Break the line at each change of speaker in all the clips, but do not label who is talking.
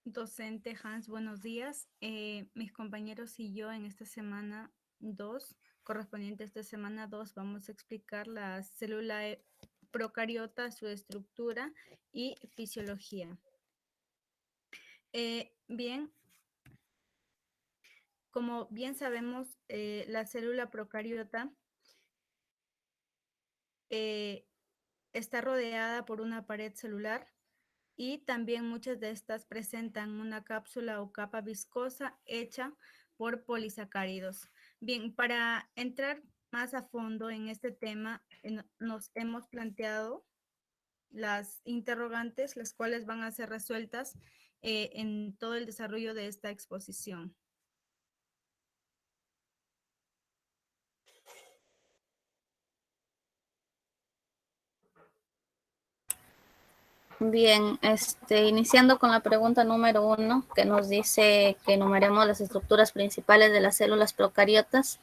Docente Hans, buenos días. Mis compañeros y yo en esta semana 2, correspondiente a esta semana 2, vamos a explicar la célula procariota, su estructura y fisiología. Bien, como bien sabemos, la célula procariota está rodeada por una pared celular y también muchas de estas presentan una cápsula o capa viscosa hecha por polisacáridos. Bien, para entrar más a fondo en este tema, nos hemos planteado las interrogantes, las cuales van a ser resueltas en todo el desarrollo de esta exposición.
Bien, iniciando con la pregunta número 1, que nos dice que enumeremos las estructuras principales de las células procariotas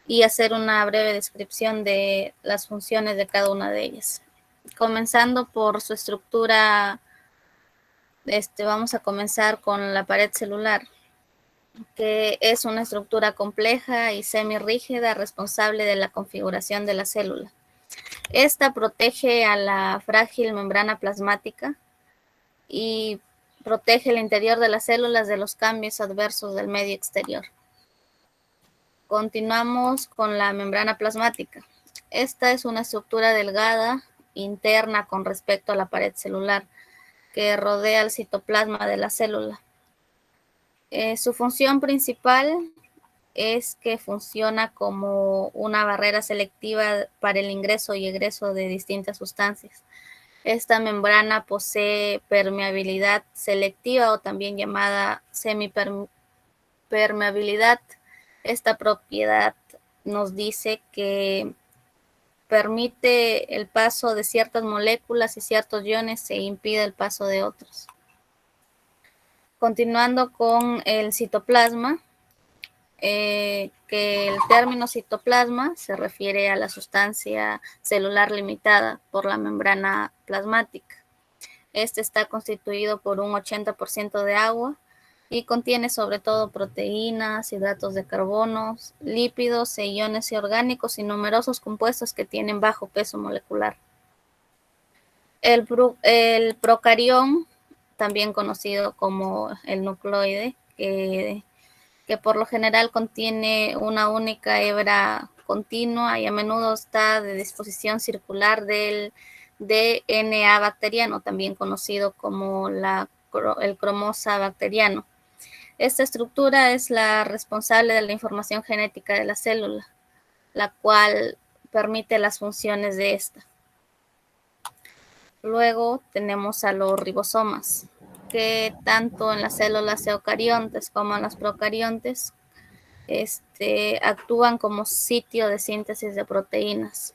y hacer una breve descripción de las funciones de cada una de ellas. Comenzando por su estructura, vamos a comenzar con la pared celular, que es una estructura compleja y semirrígida responsable de la configuración de la célula. Esta protege a la frágil membrana plasmática y protege el interior de las células de los cambios adversos del medio exterior. Continuamos con la membrana plasmática. Esta es una estructura delgada interna con respecto a la pared celular que rodea el citoplasma de la célula. Su función principal es que funciona como una barrera selectiva para el ingreso y egreso de distintas sustancias. Esta membrana posee permeabilidad selectiva o también llamada semipermeabilidad. Esta propiedad nos dice que permite el paso de ciertas moléculas y ciertos iones e impide el paso de otros. Continuando con el citoplasma, que el término citoplasma se refiere a la sustancia celular limitada por la membrana plasmática. Este está constituido por un 80% de agua y contiene sobre todo proteínas, hidratos de carbono, lípidos e iones orgánicos y numerosos compuestos que tienen bajo peso molecular. El procarión, también conocido como el nucleoide, que por lo general contiene una única hebra continua y a menudo está de disposición circular del DNA bacteriano, también conocido como el cromosa bacteriano. Esta estructura es la responsable de la información genética de la célula, la cual permite las funciones de esta. Luego tenemos a los ribosomas, que tanto en las células eucariontes como en las procariontes actúan como sitio de síntesis de proteínas.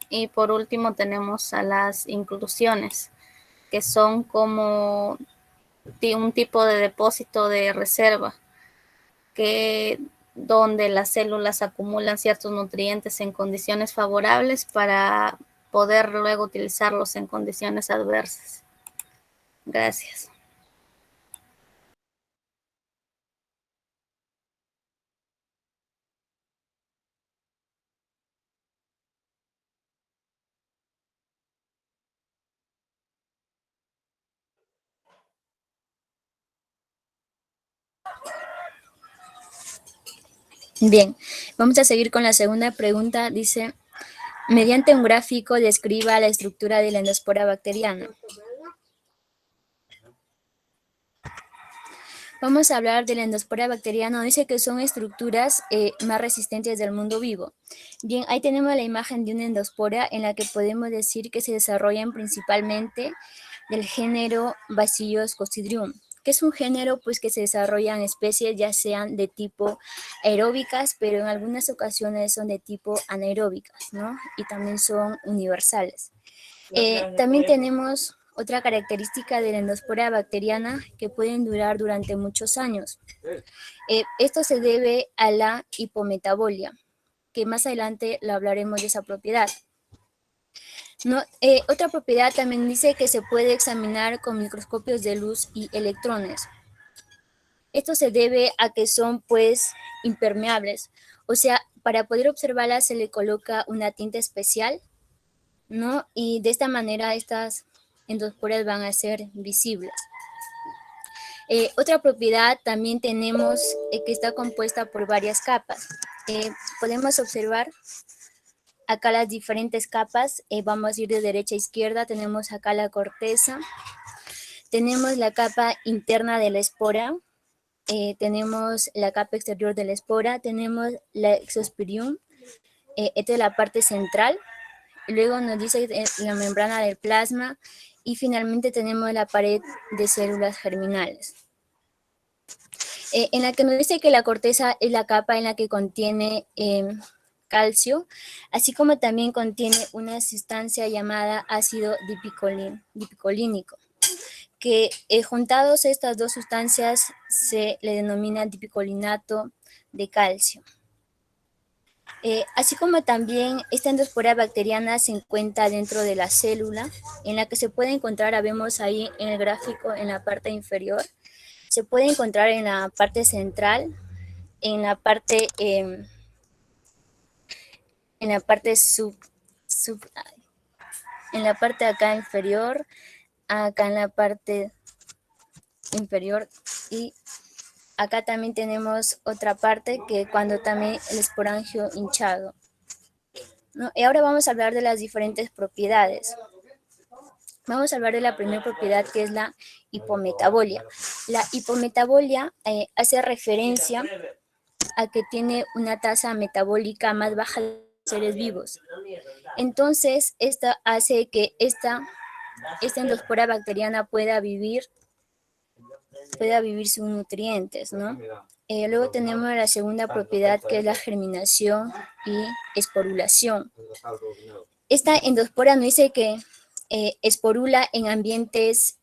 Y por último tenemos a las inclusiones, que son como un tipo de depósito de reserva, donde las células acumulan ciertos nutrientes en condiciones favorables para poder luego utilizarlos en condiciones adversas. Gracias.
Bien, vamos a seguir con la segunda pregunta. Dice, mediante un gráfico describa la estructura de la endospora bacteriana. Vamos a hablar de la endospora bacteriana. Dice que son estructuras más resistentes del mundo vivo. Bien, ahí tenemos la imagen de una endospora en la que podemos decir que se desarrollan principalmente del género Bacillus coccidium, que es un género pues que se desarrollan especies ya sean de tipo aeróbicas, pero en algunas ocasiones son de tipo anaeróbicas, ¿no? Y también son universales. También tenemos otra característica de la endospora bacteriana que pueden durar durante muchos años. Esto se debe a la hipometabolia, que más adelante lo hablaremos de esa propiedad. ¿no? Otra propiedad también dice que se puede examinar con microscopios de luz y electrones. Esto se debe a que son, pues, impermeables. O sea, para poder observarlas se le coloca una tinta especial, ¿no? Y de esta manera estas endosporas van a ser visibles. Otra propiedad también tenemos que está compuesta por varias capas. Podemos observar acá las diferentes capas. Vamos a ir de derecha a izquierda. Tenemos acá la corteza. Tenemos la capa interna de la espora. Tenemos la capa exterior de la espora. Tenemos la exosporium. Esta es la parte central. Luego nos dice la membrana del plasma. Y finalmente tenemos la pared de células germinales. En la que nos dice que la corteza es la capa en la que contiene calcio, así como también contiene una sustancia llamada ácido dipicolínico, que juntados estas dos sustancias se le denomina dipicolinato de calcio. Así como también esta endospora bacteriana se encuentra dentro de la célula, en la que se puede encontrar, vemos ahí en el gráfico en la parte inferior, se puede encontrar en la parte central, en la parte en la parte en la parte acá inferior, acá en la parte inferior, y acá también tenemos otra parte que cuando también el esporangio hinchado, ¿no? Y ahora vamos a hablar de las diferentes propiedades. Vamos a hablar de la primera propiedad, que es la hipometabolia. La hipometabolia hace referencia a que tiene una tasa metabólica más baja de seres vivos. Entonces, esta hace que esta endospora bacteriana pueda vivir sus nutrientes, ¿no? Luego tenemos la segunda propiedad, que es la germinación y esporulación. Esta endospora nos dice que esporula en ambientes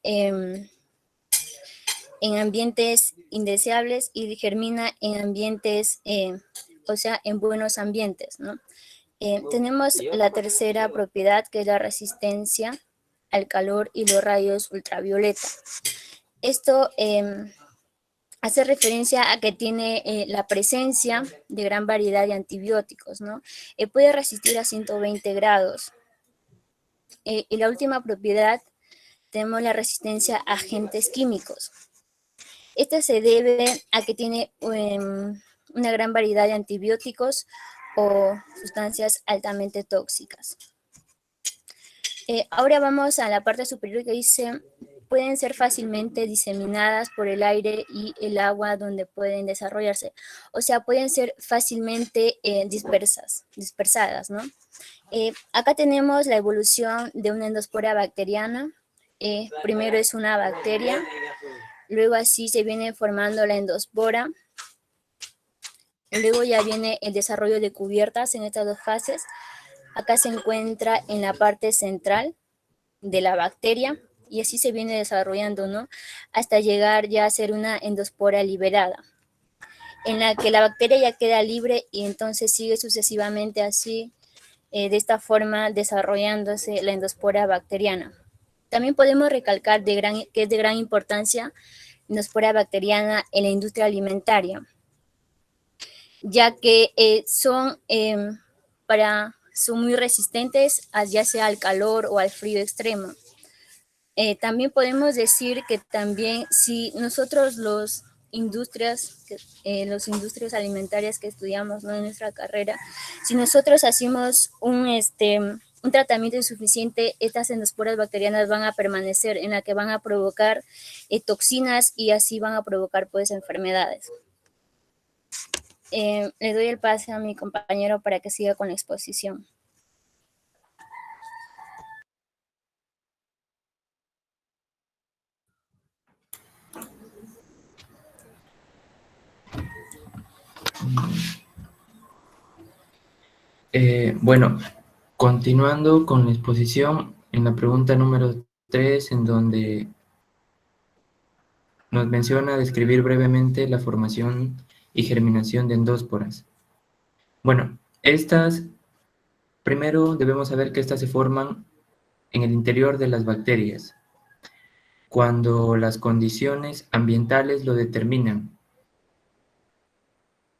indeseables y germina en ambientes, o sea, en buenos ambientes, ¿no? Tenemos la tercera propiedad, que es la resistencia al calor y los rayos ultravioleta. Esto hace referencia a que tiene la presencia de gran variedad de antibióticos, ¿no? Puede resistir a 120 grados. Y la última propiedad, tenemos la resistencia a agentes químicos. Esta se debe a que tiene una gran variedad de antibióticos o sustancias altamente tóxicas. Ahora vamos a la parte superior, que dice: pueden ser fácilmente diseminadas por el aire y el agua donde pueden desarrollarse. O sea, pueden ser fácilmente dispersadas, ¿no? Acá tenemos la evolución de una endospora bacteriana. Primero es una bacteria, luego así se viene formando la endospora, luego ya viene el desarrollo de cubiertas en estas dos fases. Acá se encuentra en la parte central de la bacteria, y así se viene desarrollando, ¿no? Hasta llegar ya a ser una endospora liberada, en la que la bacteria ya queda libre y entonces sigue sucesivamente así, de esta forma desarrollándose la endospora bacteriana. También podemos recalcar que es de gran importancia la endospora bacteriana en la industria alimentaria, ya que son muy resistentes, ya sea al calor o al frío extremo. También podemos decir que también si nosotros los industrias alimentarias que estudiamos, ¿no?, en nuestra carrera, si nosotros hacemos un tratamiento insuficiente, estas endosporas bacterianas van a permanecer, en la que van a provocar toxinas, y así van a provocar, pues, enfermedades. Le doy el pase a mi compañero para que siga con la exposición.
Bueno, continuando con la exposición, en la pregunta número 3, en donde nos menciona describir brevemente la formación y germinación de endósporas. Bueno, primero debemos saber que estas se forman en el interior de las bacterias, cuando las condiciones ambientales lo determinan.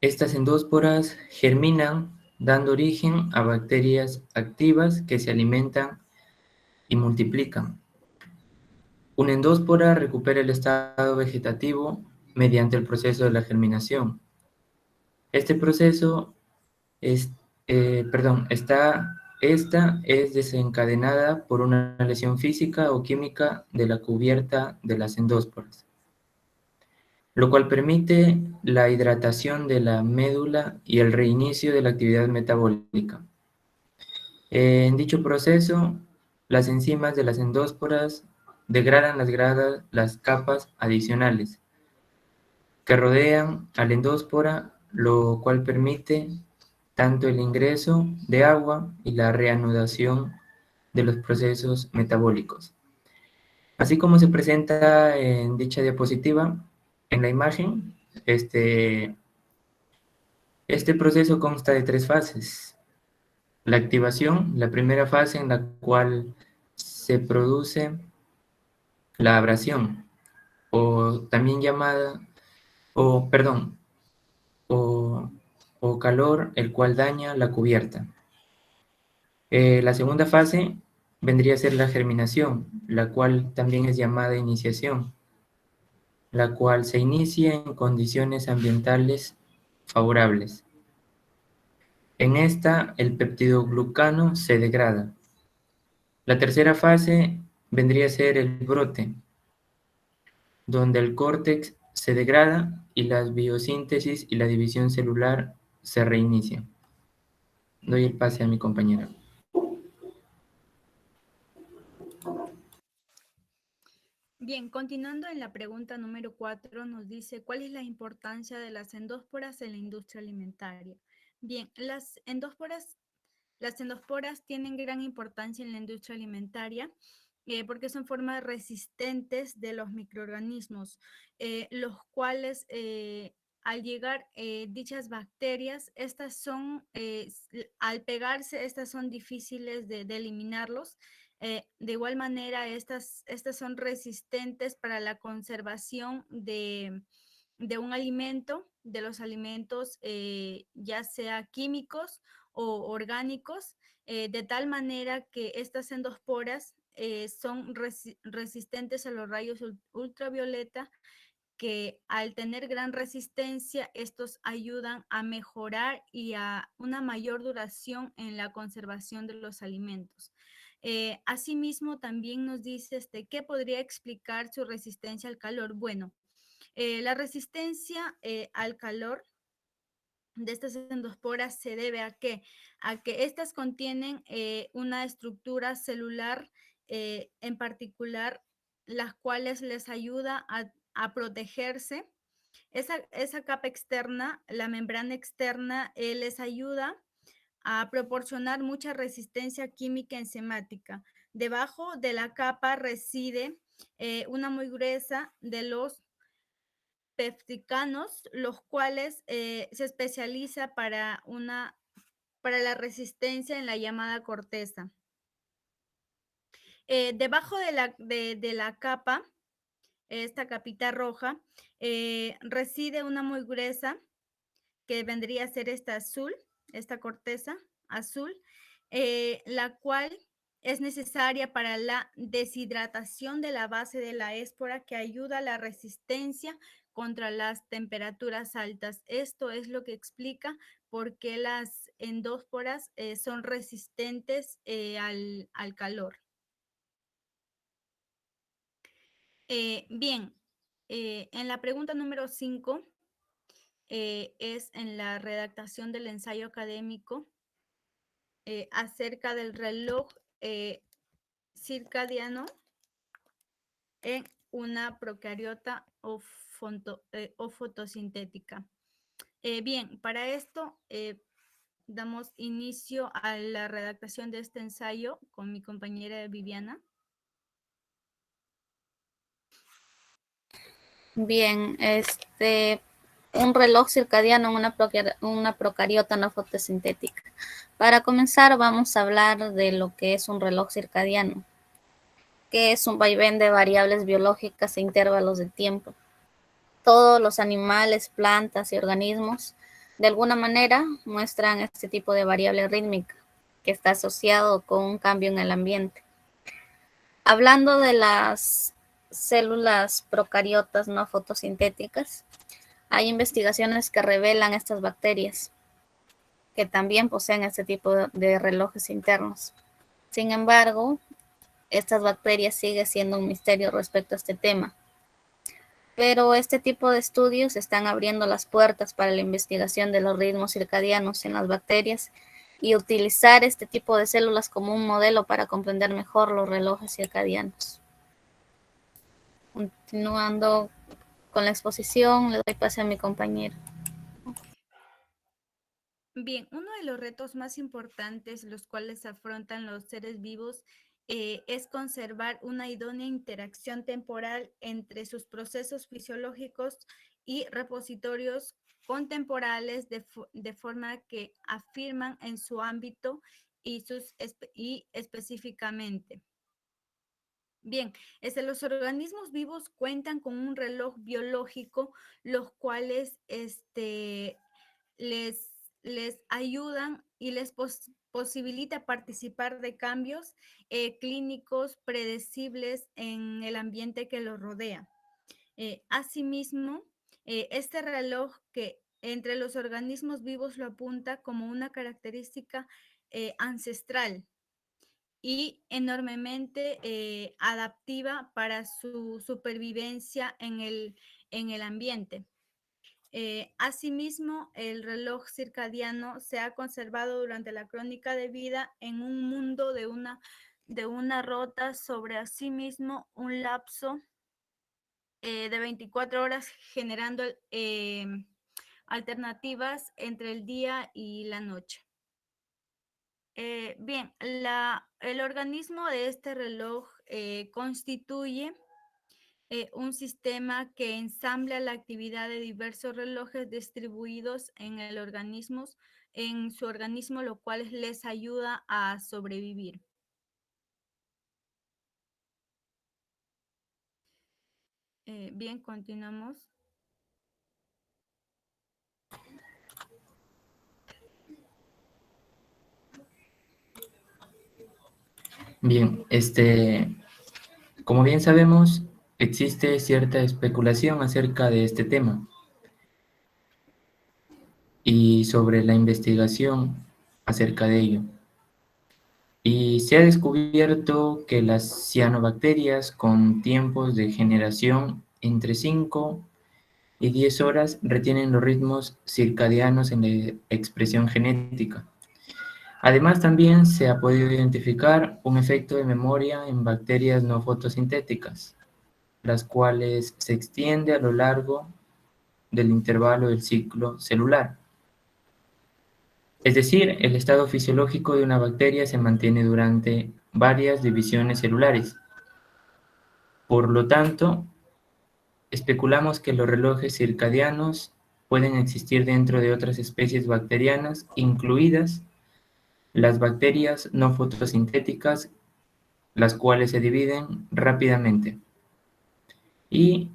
Estas endósporas germinan dando origen a bacterias activas que se alimentan y multiplican. Una endóspora recupera el estado vegetativo mediante el proceso de la germinación. Este proceso esta es desencadenada por una lesión física o química de la cubierta de las endósporas, lo cual permite la hidratación de la médula y el reinicio de la actividad metabólica. En dicho proceso, las enzimas de las endósporas degradan las capas adicionales que rodean a la endóspora, lo cual permite tanto el ingreso de agua y la reanudación de los procesos metabólicos. Así como se presenta en dicha diapositiva, en la imagen, este proceso consta de 3 fases. La activación, la primera fase en la cual se produce la abrasión, o también llamada, o calor, el cual daña la cubierta. La segunda fase vendría a ser la germinación, la cual también es llamada iniciación, la cual se inicia en condiciones ambientales favorables. En esta, el peptidoglucano se degrada. La tercera fase vendría a ser el brote, donde el córtex se degrada y la biosíntesis y la división celular se reinician. Doy el pase a mi compañera.
Bien, continuando en la pregunta número 4, nos dice, ¿cuál es la importancia de las endósporas en la industria alimentaria? Bien, las endósporas tienen gran importancia en la industria alimentaria porque son formas resistentes de los microorganismos, los cuales al llegar dichas bacterias, al pegarse, estas son difíciles de eliminarlos. De igual manera, estas son resistentes para la conservación de un alimento, de los alimentos ya sea químicos o orgánicos, de tal manera que estas endosporas son resistentes a los rayos ultravioleta, que al tener gran resistencia, estos ayudan a mejorar y a una mayor duración en la conservación de los alimentos. Asimismo, también nos dice ¿qué podría explicar su resistencia al calor? Bueno, la resistencia al calor de estas endosporas se debe a que estas contienen una estructura celular en particular, las cuales les ayuda a protegerse. Esa capa externa, la membrana externa, les ayuda a proporcionar mucha resistencia química enzimática. Debajo de la capa reside una muy gruesa de los pepticanos, los cuales se especializa para la resistencia en la llamada corteza. Debajo de la capa, esta capita roja, reside una muy gruesa, que vendría a ser esta azul, esta corteza azul, la cual es necesaria para la deshidratación de la base de la espora, que ayuda a la resistencia contra las temperaturas altas. Esto es lo que explica por qué las endósporas son resistentes al calor. Bien, en la pregunta número 5 es en la redactación del ensayo académico acerca del reloj circadiano en una procariota o fotosintética. Bien, para esto damos inicio a la redactación de este ensayo con mi compañera Viviana.
Bien, un reloj circadiano en una procariota no fotosintética. Para comenzar, vamos a hablar de lo que es un reloj circadiano. que es un vaivén de variables biológicas e intervalos de tiempo. Todos los animales, plantas y organismos de alguna manera muestran este tipo de variable rítmica que está asociado con un cambio en el ambiente. Hablando de las células procariotas no fotosintéticas, hay investigaciones que revelan estas bacterias que también poseen este tipo de relojes internos. Sin embargo, estas bacterias siguen siendo un misterio respecto a este tema. Pero este tipo de estudios están abriendo las puertas para la investigación de los ritmos circadianos en las bacterias y utilizar este tipo de células como un modelo para comprender mejor los relojes circadianos. Continuando con la exposición, le doy pase a mi compañero.
Bien, uno de los retos más importantes los cuales afrontan los seres vivos es conservar una idónea interacción temporal entre sus procesos fisiológicos y repositorios contemporales de forma que afirman en su ámbito y específicamente. Bien, los organismos vivos cuentan con un reloj biológico, los cuales les ayudan y les posibilita participar de cambios clínicos predecibles en el ambiente que los rodea. Asimismo, este reloj que entre los organismos vivos lo apunta como una característica ancestral y enormemente adaptiva para su supervivencia en el ambiente. Asimismo, el reloj circadiano se ha conservado durante la crónica de vida en un mundo de una rota sobre asimismo un lapso de 24 horas, generando alternativas entre el día y la noche. Bien, el organismo de este reloj constituye un sistema que ensambla la actividad de diversos relojes distribuidos en su organismo, lo cual les ayuda a sobrevivir. Bien, continuamos.
Bien, como bien sabemos, existe cierta especulación acerca de este tema y sobre la investigación acerca de ello. Y se ha descubierto que las cianobacterias con tiempos de generación entre 5 y 10 horas retienen los ritmos circadianos en la expresión genética. Además, también se ha podido identificar un efecto de memoria en bacterias no fotosintéticas, las cuales se extiende a lo largo del intervalo del ciclo celular. Es decir, el estado fisiológico de una bacteria se mantiene durante varias divisiones celulares. Por lo tanto, especulamos que los relojes circadianos pueden existir dentro de otras especies bacterianas, incluidas las bacterias no fotosintéticas, las cuales se dividen rápidamente y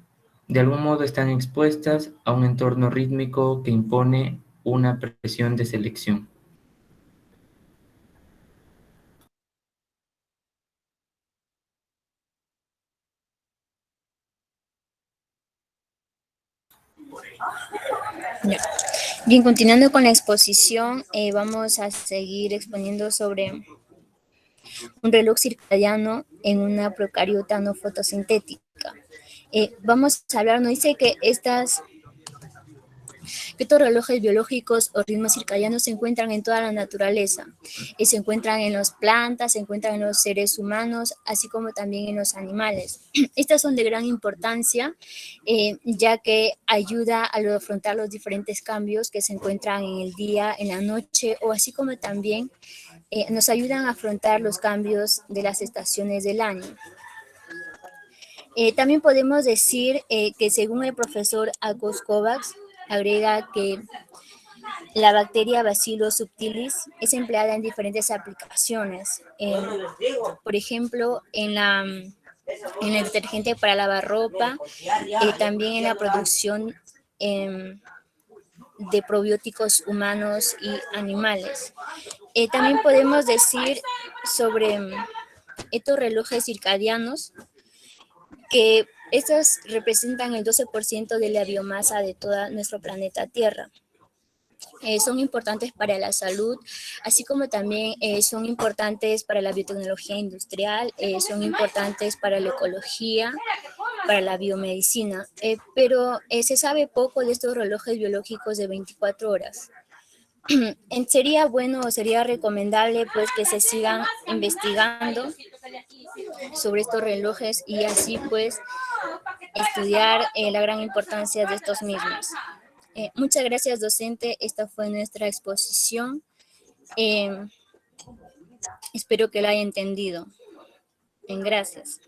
de algún modo están expuestas a un entorno rítmico que impone una presión de selección.
Ya. Bien, continuando con la exposición, vamos a seguir exponiendo sobre un reloj circadiano en una procariota no fotosintética. Vamos a hablar, nos dice que estos relojes biológicos o ritmos circadianos se encuentran en toda la naturaleza. Se encuentran en las plantas, se encuentran en los seres humanos, así como también en los animales. Estas son de gran importancia, ya que ayuda a afrontar los diferentes cambios que se encuentran en el día, en la noche, o así como también nos ayudan a afrontar los cambios de las estaciones del año. También podemos decir que según el profesor Akos Kovacs, agrega que la bacteria Bacillus subtilis es empleada en diferentes aplicaciones. Por ejemplo, en la en el detergente para lavar ropa, también en la producción de probióticos humanos y animales. También podemos decir sobre estos relojes circadianos, que estos representan el 12% de la biomasa de todo nuestro planeta Tierra. Son importantes para la salud, así como también son importantes para la biotecnología industrial, son importantes para la ecología, para la biomedicina, pero se sabe poco de estos relojes biológicos de 24 horas. Sería bueno o sería recomendable pues que se sigan investigando sobre estos relojes y así pues estudiar la gran importancia de estos mismos. Muchas gracias, docente. Esta fue nuestra exposición. Espero que la haya entendido. Gracias.